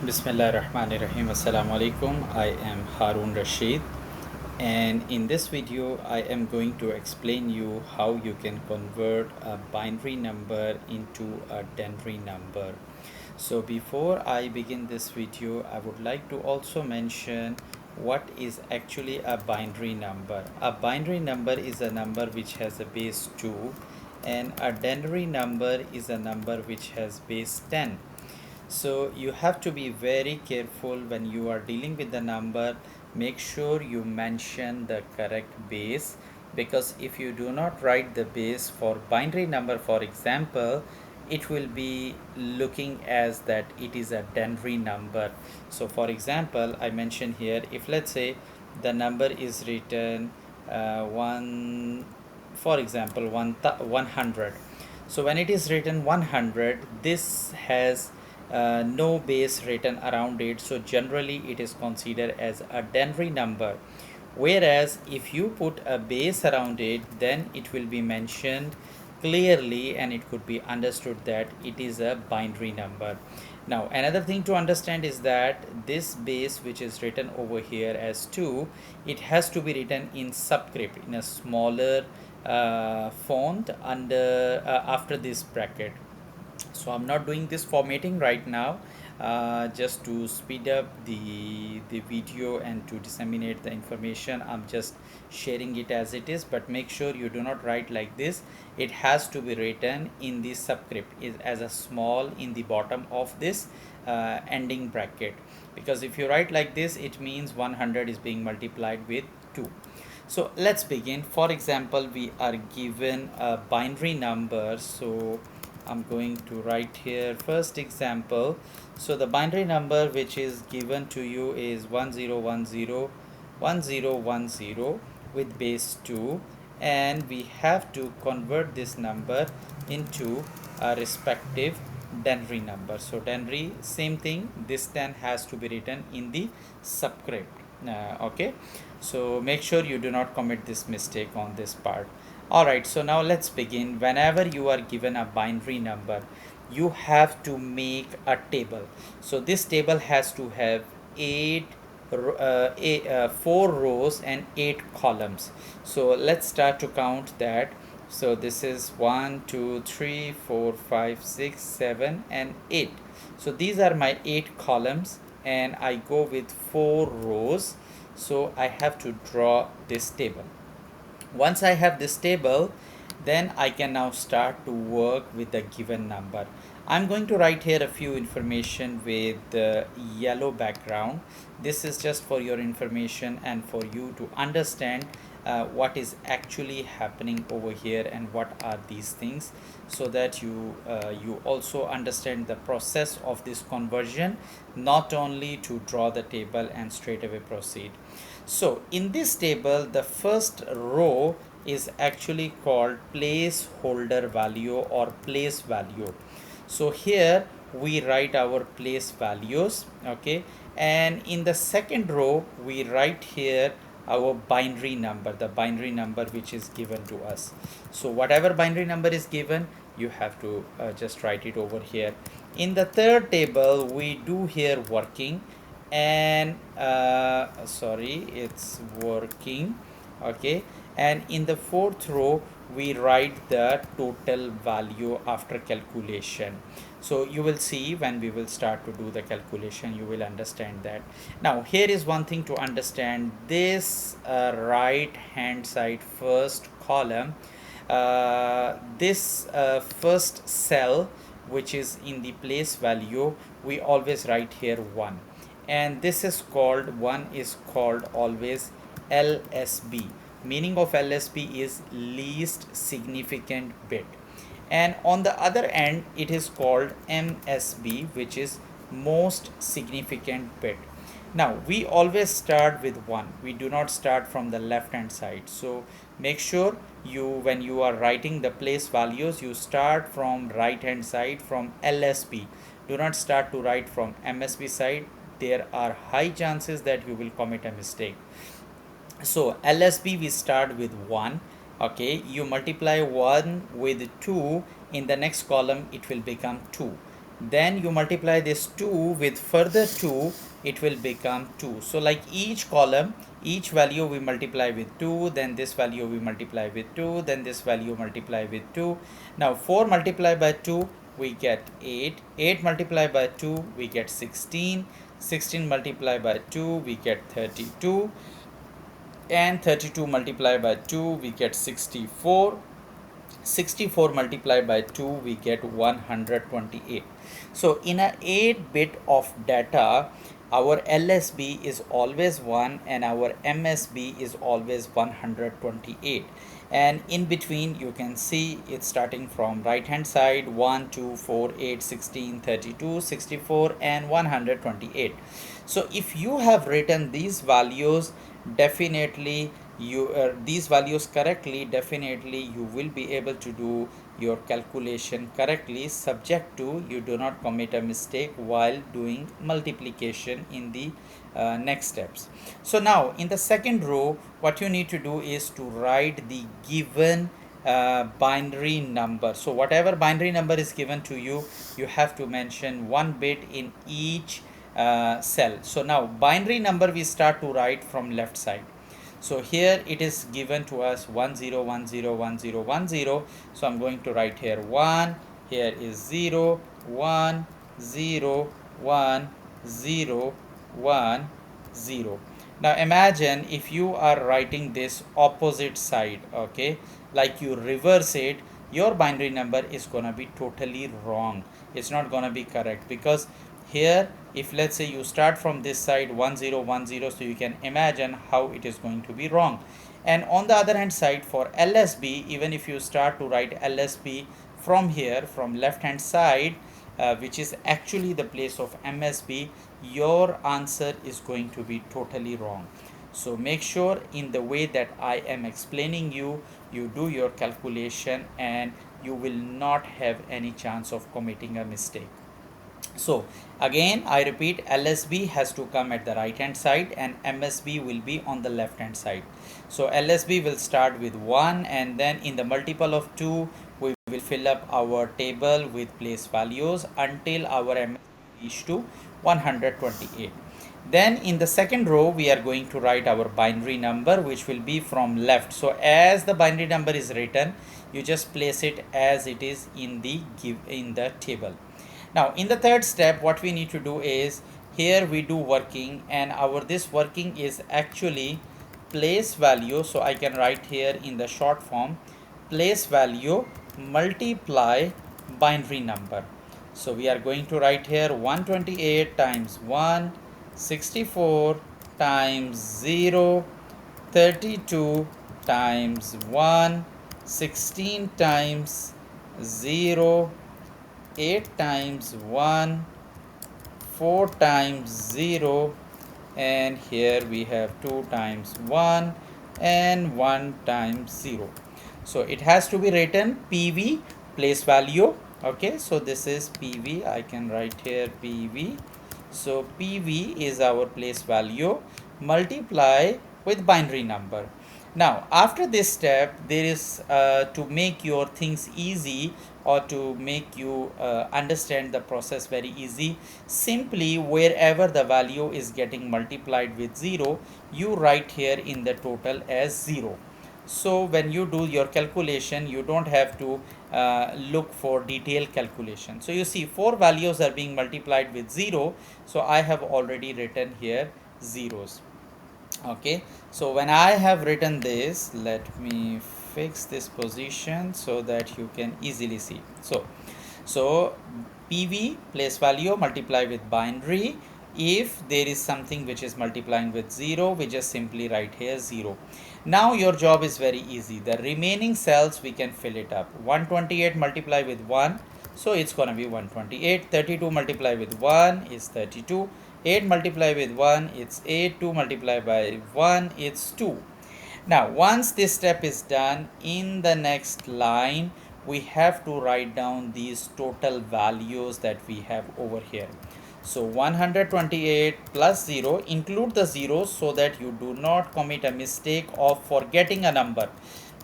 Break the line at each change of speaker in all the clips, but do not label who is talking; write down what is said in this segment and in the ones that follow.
Bismillahirrahmanirrahim. Assalamu alaikum. I am Haroon Rashid, and in this video I am going to explain you how you can convert a binary number into a denary number. So before I begin this video, I would like to also mention what is actually a binary number. A binary number is a number which has a base 2, and a denary number is a number which has base 10. So you have to be very careful when you are dealing with the number. Make sure you mention the correct base, because if you do not write the base for binary number, for example, it will be looking as that it is a denary number. So for example, I mention here, if let's say the number is written one, for example, 100. So when it is written 100, this has no base written around it, so generally it is considered as a denary number. Whereas if you put a base around it, then it will be mentioned clearly and it could be understood that it is a binary number. Now another thing to understand is that this base which is written over here as 2, it has to be written in subscript, in a smaller font under after this bracket. So I'm not doing this formatting right now, just to speed up the video and to disseminate the information. I'm just sharing it as it is, but make sure you do not write like this. It has to be written in the subscript as a small in the bottom of this ending bracket, because if you write like this, it means 100 is being multiplied with 2. So let's begin. For example, we are given a binary number, so I'm going to write here first example. So the binary number which is given to you is 1010 with base 2, and we have to convert this number into a respective denary number. So denary, same thing, this 10 has to be written in the subscript. Okay, so make sure you do not commit this mistake on this part. Alright, so now let's begin. Whenever you are given a binary number, you have to make a table. So this table has to have 4 rows and 8 columns. So let's start to count that. So this is 1 2 3 4 5 6 7 and 8. So these are my 8 columns, and I go with 4 rows. So I have to draw this table. Once I have this table, then I can now start to work with the given number. I'm going to write here a few information with the yellow background. This is just for your information and for you to understand what is actually happening over here and what are these things, so that you also understand the process of this conversion, not only to draw the table and straight away proceed. So in this table, the first row is actually called placeholder value or place value. So here we write our place values, okay, and in the second row we write here our binary number, the binary number which is given to us. So whatever binary number is given, you have to just write it over here. In the third table, we do here working, and sorry, it's working, okay, and in the fourth row we write the total value after calculation. So you will see when we will start to do the calculation, you will understand that. Now here is one thing to understand. This right hand side first column, this first cell which is in the place value, we always write here 1, and this is called, 1 is called always LSB. Meaning of LSB is least significant bit, and on the other end it is called MSB, which is most significant bit. Now we always start with 1, we do not start from the left hand side. So make sure you, when you are writing the place values, you start from right hand side, from LSB. Do not start to write from MSB side. There are high chances that you will commit a mistake. So LSB we start with 1, okay, you multiply 1 with 2, in the next column it will become 2, then you multiply this 2 with further 2, it will become 2. So like each column, each value we multiply with 2, then this value we multiply with 2, then this value multiply with 2. Now 4 multiplied by 2, we get 8. 8 multiplied by 2, we get 16. 16 multiplied by 2, we get 32. And 32 multiplied by 2, we get 64. 64 multiplied by 2, we get 128. So in a 8 bit of data, our LSB is always 1 and our MSB is always 128. And in between you can see it's starting from right hand side 1, 2, 4, 8, 16, 32, 64 and 128. So if you have written these values, definitely you these values correctly, definitely you will be able to do your calculation correctly, subject to you do not commit a mistake while doing multiplication in the next steps. So now in the second row, what you need to do is to write the given binary number. So whatever binary number is given to you, you have to mention one bit in each cell. So now binary number we start to write from left side. So here it is given to us 10101010. So I'm going to write here 1, here is 0, 1, 0, 1, 0, 1, 0. Now imagine if you are writing this opposite side, okay, like you reverse it, your binary number is gonna be totally wrong. It's not gonna be correct, because here if let's say you start from this side 1010, so you can imagine how it is going to be wrong. And on the other hand side for LSB, even if you start to write LSB from here, from left hand side, which is actually the place of MSB, your answer is going to be totally wrong. So make sure in the way that I am explaining you, you do your calculation and you will not have any chance of committing a mistake. So again I repeat, LSB has to come at the right hand side and MSB will be on the left hand side. So LSB will start with 1 and then in the multiple of 2 we will fill up our table with place values until our MSB reach to 128. Then in the second row we are going to write our binary number, which will be from left. So as the binary number is written, you just place it as it is in the table. Now in the third step, what we need to do is, here we do working, and our this working is actually place value. So I can write here in the short form, place value multiply binary number. So we are going to write here 128 times 1, 64 times 0, 32 times 1, 16 times 0, 8 times 1, 4 times 0, and here we have 2 times 1 and 1 times 0. So it has to be written PV, place value. Okay, so this is PV. I can write here PV. So PV is our place value, multiply with binary number. Now after this step, there is to make your things easy, or to make you understand the process very easy, simply wherever the value is getting multiplied with 0, you write here in the total as 0. So when you do your calculation, you don't have to look for detailed calculation. So you see 4 values are being multiplied with 0, so I have already written here zeros. Okay, so when I have written this, let me fix this position so that you can easily see. So PV, place value, multiply with binary. If there is something which is multiplying with 0, we just simply write here 0. Now your job is very easy. The remaining cells we can fill it up. 128 multiply with 1, so it's going to be 128. 32 multiply with 1 is 32. 8 multiply with 1, it's 8. 2 multiply by 1, it's 2. Now once this step is done, in the next line we have to write down these total values that we have over here. So 128 plus 0, include the zeros so that you do not commit a mistake of forgetting a number.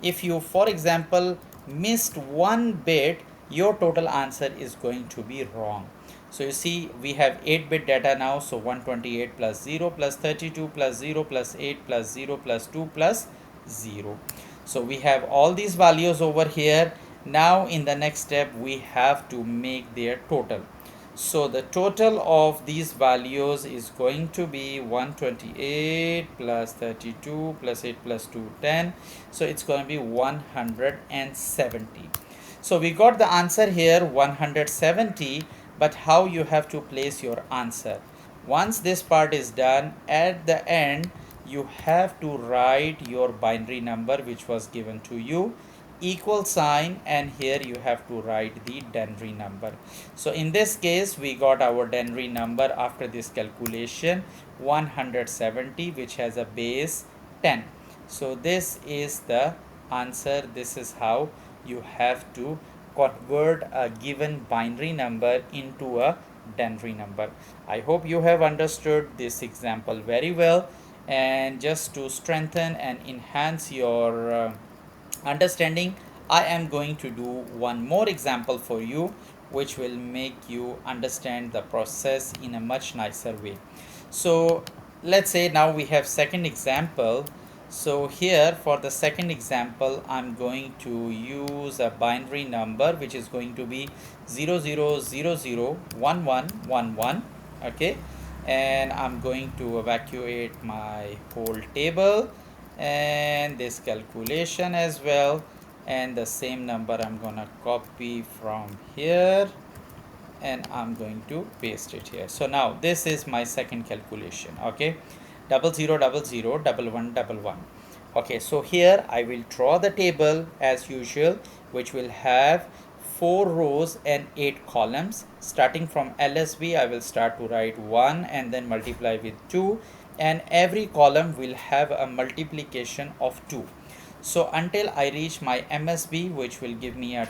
If you, for example, missed one bit, your total answer is going to be wrong. So you see we have 8-bit data now, so 128 plus 0 plus 32 plus 0 plus 8 plus 0 plus 2 plus 0. So we have all these values over here. Now in the next step we have to make their total. So the total of these values is going to be 128 plus 32 plus 8 plus 2, 10. So it's going to be 170. So we got the answer here 170, but how you have to place your answer. Once this part is done, at the end you have to write your binary number which was given to you, equal sign, and here you have to write the Denary number. So in this case we got our Denary number after this calculation 170, which has a base 10. So this is the answer. This is how you have to convert a given binary number into a Denary number. I hope you have understood this example very well, and just to strengthen and enhance your understanding, I am going to do one more example for you which will make you understand the process in a much nicer way. So let's say now we have second example. So here for the second example I'm going to use a binary number which is going to be 00001111. Okay, and I'm going to evacuate my whole table and this calculation as well, and the same number I'm gonna copy from here and I'm going to paste it here. So now this is my second calculation. Okay, 00001111. Okay, so here I will draw the table as usual, which will have 4 rows and 8 columns. Starting from LSB, I will start to write 1 and then multiply with 2, and every column will have a multiplication of 2. So until I reach my MSB, which will give me a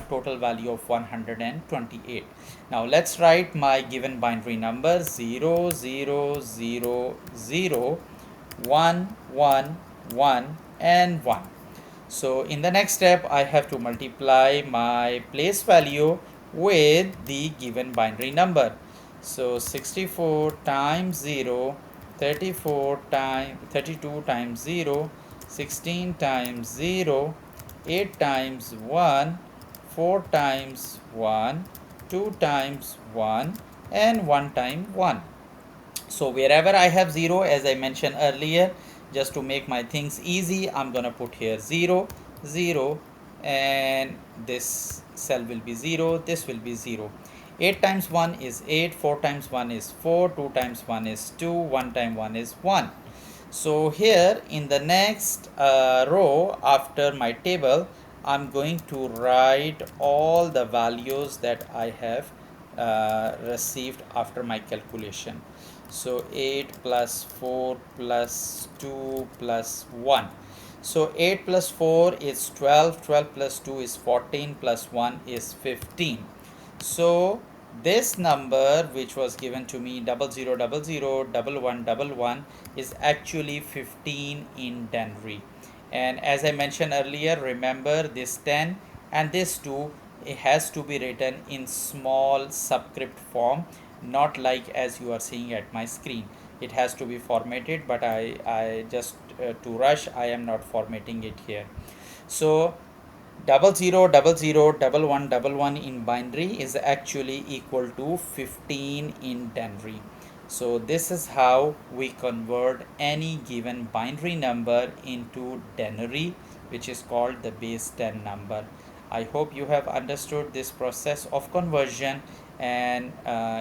total value of 128. Now let's write my given binary number 00001111 and 1. So in the next step I have to multiply my place value with the given binary number. So 64 times 0, 32 times 0, 16 times 0, 8 times 1, 4 times 1, 2 times 1, and 1 time 1. So wherever I have 0, as I mentioned earlier, just to make my things easy, I'm gonna put here 0, 0, and this cell will be 0, this will be 0. 8 times 1 is 8, 4 times 1 is 4, 2 times 1 is 2, 1 time 1 is 1. So here in the next row after my table, I'm going to write all the values that I have received after my calculation. So 8 plus 4 plus 2 plus 1. So 8 plus 4 is 12, 12 plus 2 is 14, plus 1 is 15. So this number which was given to me 00001111 is actually 15 in Denary. And as I mentioned earlier, remember this 10 and this 2, it has to be written in small subscript form, not like as you are seeing at my screen. It has to be formatted, but I just to rush I am not formatting it here. So 00001111 in binary is actually equal to 15 in Denary. So this is how we convert any given binary number into Denary, which is called the base 10 number. I hope you have understood this process of conversion, and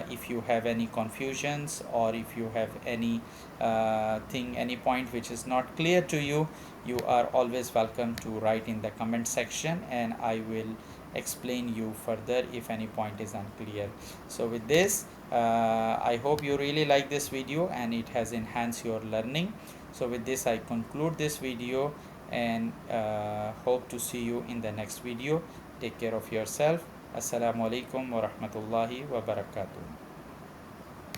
if you have any confusions or if you have any any point which is not clear to you, you are always welcome to write in the comment section and I will explain you further if any point is unclear. So with this, I hope you really like this video and it has enhanced your learning. So with this I conclude this video and hope to see you in the next video. Take care of yourself. Assalamu alaikum wa rahmatullahi wa barakatuh.